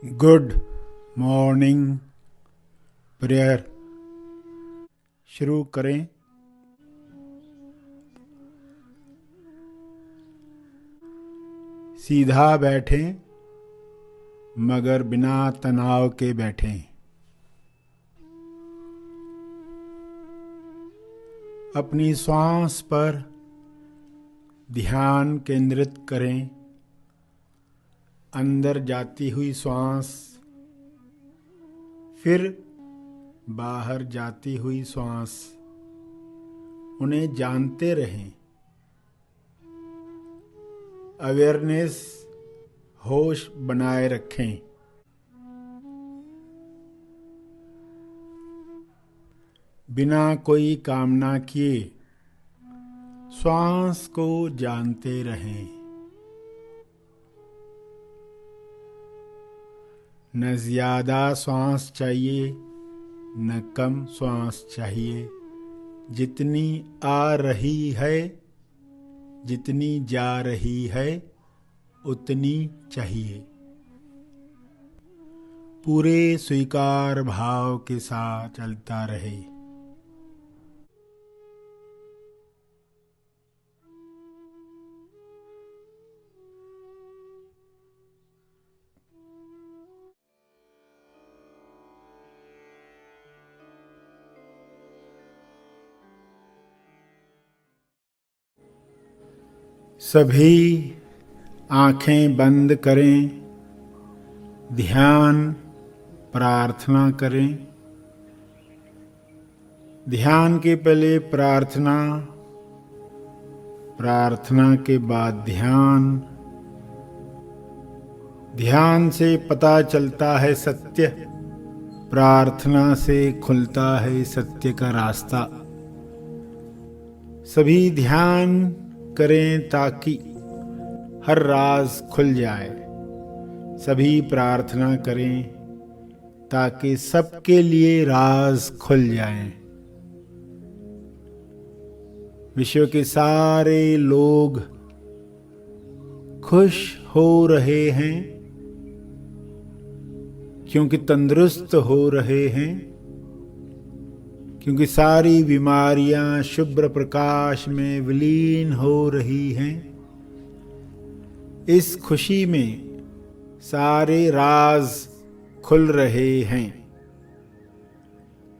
Good morning prayer शुरू करें। सीधा बैठें मगर बिना तनाव के बैठें। अपनी श्वास पर ध्यान केंद्रित करें। अंदर जाती हुई श्वास, फिर बाहर जाती हुई श्वास, उन्हें जानते रहें। अवेयरनेस, होश बनाए रखें। बिना कोई कामना किए श्वास को जानते रहें। न ज्यादा श्वास चाहिए न कम श्वास चाहिए। जितनी आ रही है, जितनी जा रही है, उतनी चाहिए। पूरे स्वीकार भाव के साथ चलता रहे। सभी आंखें बंद करें। ध्यान प्रार्थना करें। ध्यान के पहले प्रार्थना, प्रार्थना के बाद ध्यान। ध्यान से पता चलता है सत्य, प्रार्थना से खुलता है सत्य का रास्ता। सभी ध्यान करें ताकि हर राज खुल जाए। सभी प्रार्थना करें ताकि सबके लिए राज खुल जाएं। विश्व के सारे लोग खुश हो रहे हैं क्योंकि तंदुरुस्त हो रहे हैं, क्योंकि सारी बीमारियां शुभ्र प्रकाश में विलीन हो रही हैं। इस खुशी में सारे राज खुल रहे हैं।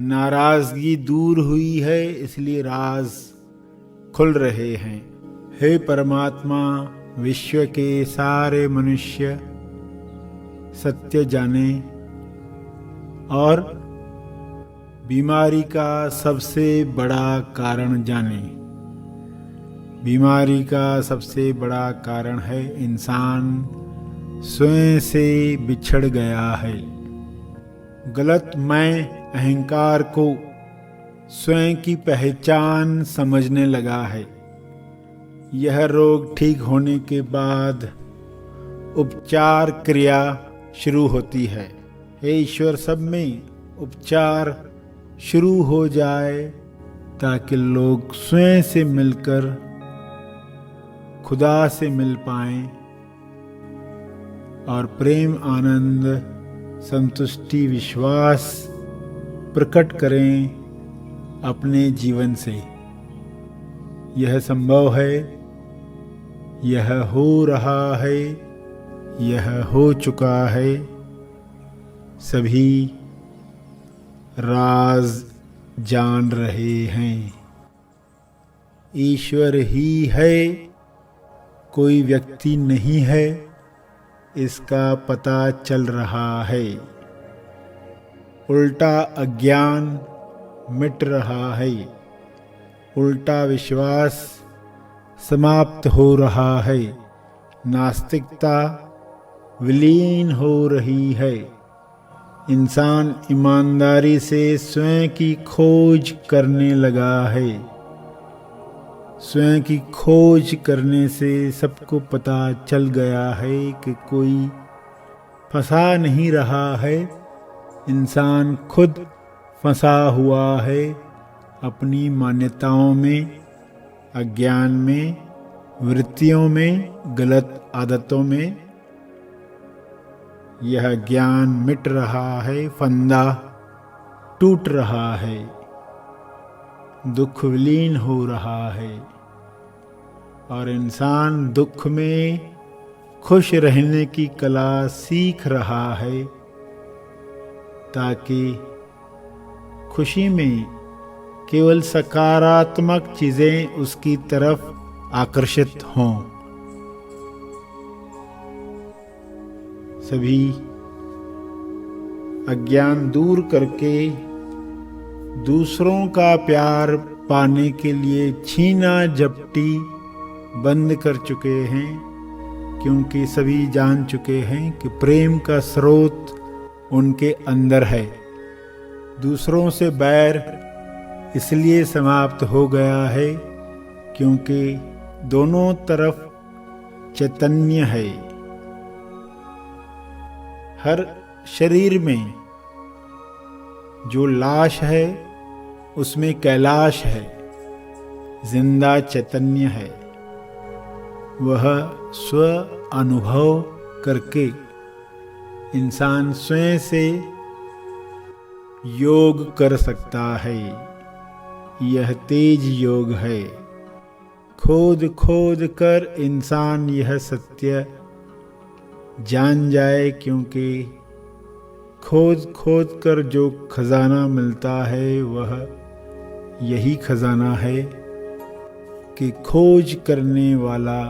नाराजगी दूर हुई है, इसलिए राज खुल रहे हैं। हे परमात्मा, विश्व के सारे मनुष्य सत्य जाने और बीमारी का सबसे बड़ा कारण जाने। बीमारी का सबसे बड़ा कारण है इंसान स्वयं से बिछड़ गया है। गलत मैं अहंकार को स्वयं की पहचान समझने लगा है। यह रोग ठीक होने के बाद उपचार क्रिया शुरू होती है। हे ईश्वर, सब में उपचार शुरू हो जाए ताकि लोग स्वयं से मिलकर खुदा से मिल पाएं और प्रेम, आनंद, संतुष्टि, विश्वास प्रकट करें अपने जीवन से। यह संभव है, यह हो रहा है, यह हो चुका है। सभी राज जान रहे हैं। ईश्वर ही है, कोई व्यक्ति नहीं है, इसका पता चल रहा है। उल्टा अज्ञान मिट रहा है। उल्टा विश्वास समाप्त हो रहा है। नास्तिकता विलीन हो रही है। इंसान ईमानदारी से स्वयं की खोज करने लगा है। स्वयं की खोज करने से सबको पता चल गया है कि कोई फंसा नहीं रहा है। इंसान खुद फंसा हुआ है अपनी मान्यताओं में, अज्ञान में, वृत्तियों में, गलत आदतों में। यह ज्ञान मिट रहा है, फंदा टूट रहा है, दुख विलीन हो रहा है और इंसान दुख में खुश रहने की कला सीख रहा है ताकि खुशी में केवल सकारात्मक चीजें उसकी तरफ आकर्षित हों। सभी अज्ञान दूर करके दूसरों का प्यार पाने के लिए छीना झपटी बंद कर चुके हैं, क्योंकि सभी जान चुके हैं कि प्रेम का स्रोत उनके अंदर है। दूसरों से बैर इसलिए समाप्त हो गया है क्योंकि दोनों तरफ चैतन्य है। हर शरीर में जो लाश है उसमें कैलाश है, जिंदा चैतन्य है। वह स्व अनुभव करके इंसान स्वयं से योग कर सकता है। यह तेज योग है। खोद खोद कर इंसान यह सत्य जान जाए, क्योंकि खोद खोद कर जो खजाना मिलता है वह यही खजाना है कि खोज करने वाला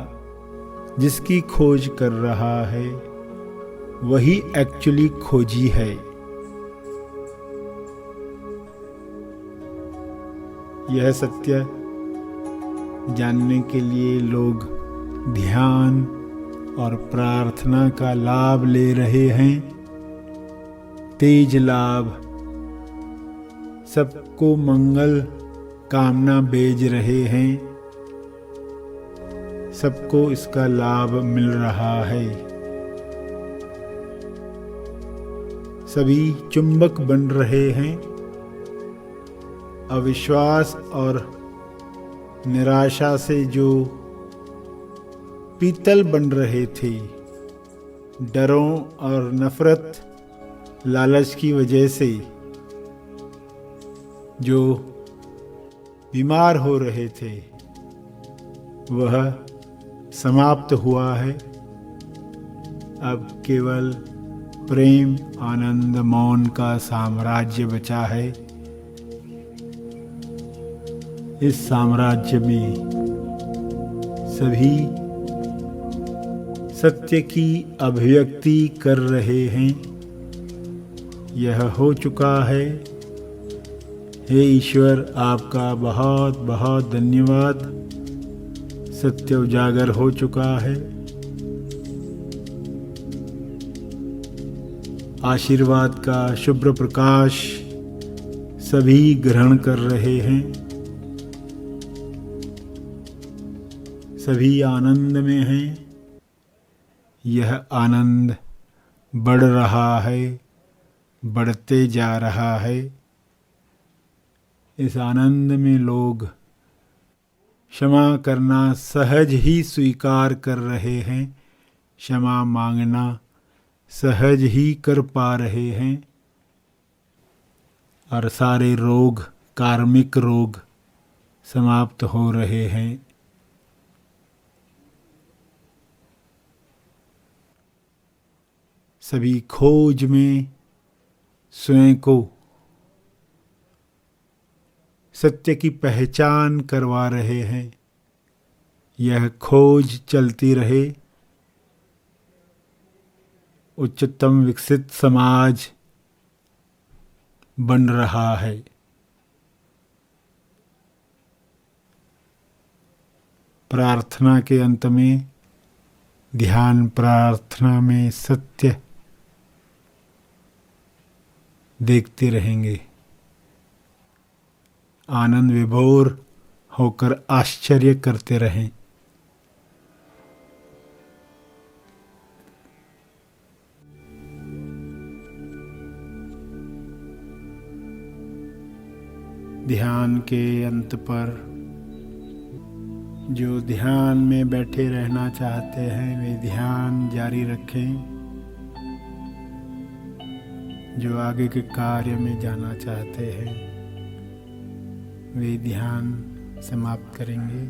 जिसकी खोज कर रहा है वही एक्चुअली खोजी है। यह सत्य जानने के लिए लोग ध्यान और प्रार्थना का लाभ ले रहे हैं। तेज लाभ, सबको मंगल कामना भेज रहे हैं। सबको इसका लाभ मिल रहा है। सभी चुंबक बन रहे हैं। अविश्वास और निराशा से जो पीतल बन रहे थे, डरों और नफरत लालच की वजह से जो बीमार हो रहे थे, वह समाप्त हुआ है। अब केवल प्रेम, आनंद, मौन का साम्राज्य बचा है। इस साम्राज्य में सभी सत्य की अभिव्यक्ति कर रहे हैं। यह हो चुका है। हे ईश्वर, आपका बहुत बहुत धन्यवाद। सत्य उजागर हो चुका है। आशीर्वाद का शुभ्र प्रकाश सभी ग्रहण कर रहे हैं। सभी आनंद में हैं। यह आनंद बढ़ रहा है, बढ़ते जा रहा है। इस आनंद में लोग क्षमा करना सहज ही स्वीकार कर रहे हैं। क्षमा मांगना सहज ही कर पा रहे हैं। और सारे रोग, कार्मिक रोग समाप्त हो रहे हैं। सभी खोज में स्वयं को सत्य की पहचान करवा रहे हैं। यह खोज चलती रहे। उच्चतम विकसित समाज बन रहा है। प्रार्थना के अंत में, ध्यान प्रार्थना में सत्य देखते रहेंगे। आनंद विभोर होकर आश्चर्य करते रहें। ध्यान के अंत पर जो ध्यान में बैठे रहना चाहते हैं वे ध्यान जारी रखें। जो आगे के कार्य में जाना चाहते हैं वे ध्यान समाप्त करेंगे।